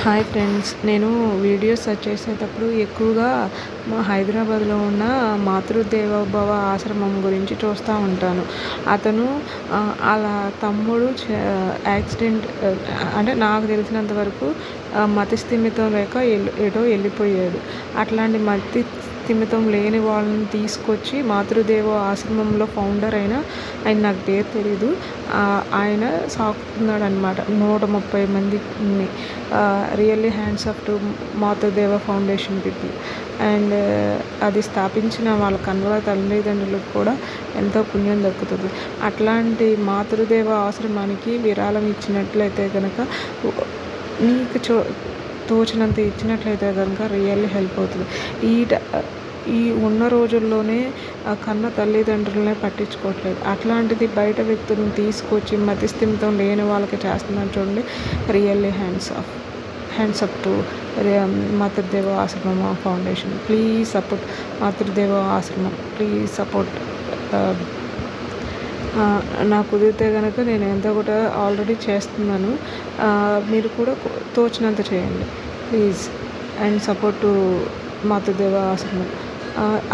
Hi friends, నేను videos search చేసేటప్పుడు ఎక్కువగా మా హైదరాబాద్లో ఉన్న మాతృదేవోభవ ఆశ్రమం గురించి చూస్తూ ఉంటాను. అతను అలా తమ్ముడు యాక్సిడెంట్, అంటే నాకు తెలిసినంత వరకు మతి స్థిమితం లేక ఎటో వెళ్ళిపోయాడు. అట్లాంటి మతి స్థిమితం లేని వాళ్ళని తీసుకొచ్చి మాతృదేవ ఆశ్రమంలో ఫౌండర్ ఆయన నాకు పేరు తెలీదు, ఆయన సాకుతున్నాడు అనమాట 130 మందిని. Really hands off to Matrudeva foundation people. And అది స్థాపించిన వాళ్ళ కన్నుల తల్లిదండ్రులకు కూడా ఎంతో పుణ్యం దక్కుతుంది. అట్లాంటి మాతృదేవ ఆశ్రమానికి విరాళం ఇచ్చినట్లయితే కనుక, నీకు తోచినంత ఇచ్చినట్లయితే కనుక రియల్లీ హెల్ప్ అవుతుంది. ఈ ఉన్న రోజుల్లోనే కన్న తల్లిదండ్రులనే పట్టించుకోవట్లేదు. అట్లాంటిది బయట వ్యక్తులను తీసుకొచ్చి మతిస్థిమితం లేని వాళ్ళకి చేస్తున్నారు చూడండి. రియల్లీ హ్యాండ్స్ అప్ టు మాతృదేవ ఆశ్రమం ఫౌండేషన్. ప్లీజ్ సపోర్ట్ మాతృదేవ ఆశ్రమం. Please support. నాకు కుదిరితే కనుక నేను ఎంతో కూడా ఆల్రెడీ చేస్తున్నాను. మీరు కూడా తోచినంత చేయండి ప్లీజ్. అండ్ సపోర్ట్ టు మాతృదేవ ఆశ్రమం.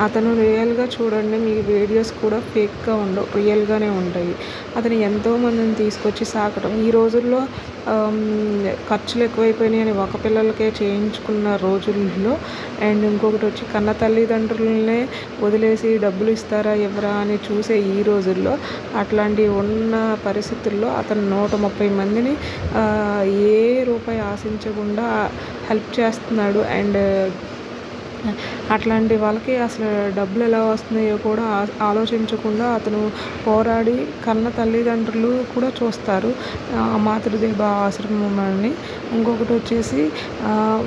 అతను రియల్గా చూడండి, మీ వీడియోస్ కూడా ఫేక్గా ఉండవు, రియల్గానే ఉంటాయి. అతను ఎంతోమందిని తీసుకొచ్చి సాకటం. ఈ రోజుల్లో ఖర్చులు ఎక్కువైపోయినాయి అని ఒక పిల్లలకే చేయించుకున్న రోజుల్లో, అండ్ ఇంకొకటి వచ్చి కన్న తల్లిదండ్రులనే వదిలేసి డబ్బులు ఇస్తారా ఎవరా అని చూసే ఈ రోజుల్లో, అట్లాంటి ఉన్న పరిస్థితుల్లో అతను 130 మందిని ఏ రూపాయి ఆశించకుండా హెల్ప్ చేస్తున్నాడు. అండ్ అట్లాంటి వాళ్ళకి అసలు డబ్బులు ఎలా వస్తున్నాయో కూడా ఆలోచించకుండా అతను పోరాడి కన్న తల్లిదండ్రులు కూడా చూస్తారు మాతృదేవ ఆశ్రమాన్ని. ఇంకొకటి వచ్చేసి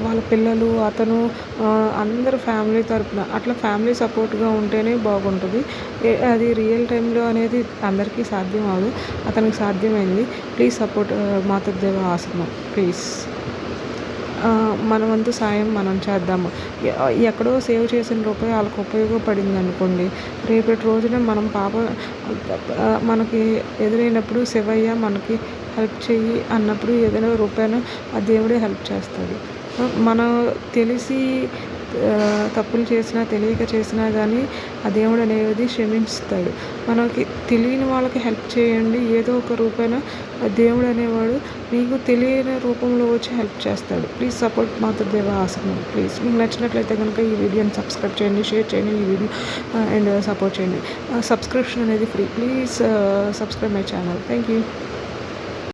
వాళ్ళ పిల్లలు, అతను, అందరు ఫ్యామిలీ తరపున అట్లా ఫ్యామిలీ సపోర్ట్గా ఉంటేనే బాగుంటుంది. అది రియల్ టైంలో అనేది అందరికీ సాధ్యం అవ్వదు, అతనికి సాధ్యమైంది. ప్లీజ్ సపోర్ట్ మాతృదేవ ఆశ్రమం ప్లీజ్. మన వంతు సాయం మనం చేద్దాము. ఎక్కడో సేవ్ చేసిన రూపాయి వాళ్ళకి ఉపయోగపడింది అనుకోండి, రేపటి రోజున మనం మనకి ఎదురైనప్పుడు శివయ్య మనకి హెల్ప్ చెయ్యి అన్నప్పుడు ఏదైనా రూపాయన ఆ దేవుడే హెల్ప్ చేస్తాడు. మనం తెలిసి తప్పులు చేసినా తెలియక చేసినా కానీ ఆ దేవుడు అనేది క్షమిస్తాడు. మనకి తెలియని వాళ్ళకి హెల్ప్ చేయండి, ఏదో ఒక రూపాయన దేవుడు అనేవాడు మీకు తెలియని రూపంలో వచ్చి హెల్ప్ చేస్తాడు. ప్లీజ్ సపోర్ట్ మాతృదేవ ఆశ్రమం ప్లీజ్. మీకు నచ్చినట్లయితే కనుక ఈ వీడియోని సబ్స్క్రైబ్ చేయండి, షేర్ చేయండి ఈ వీడియో, అండ్ సపోర్ట్ చేయండి. సబ్స్క్రిప్షన్ అనేది free. Please subscribe my channel. Thank you.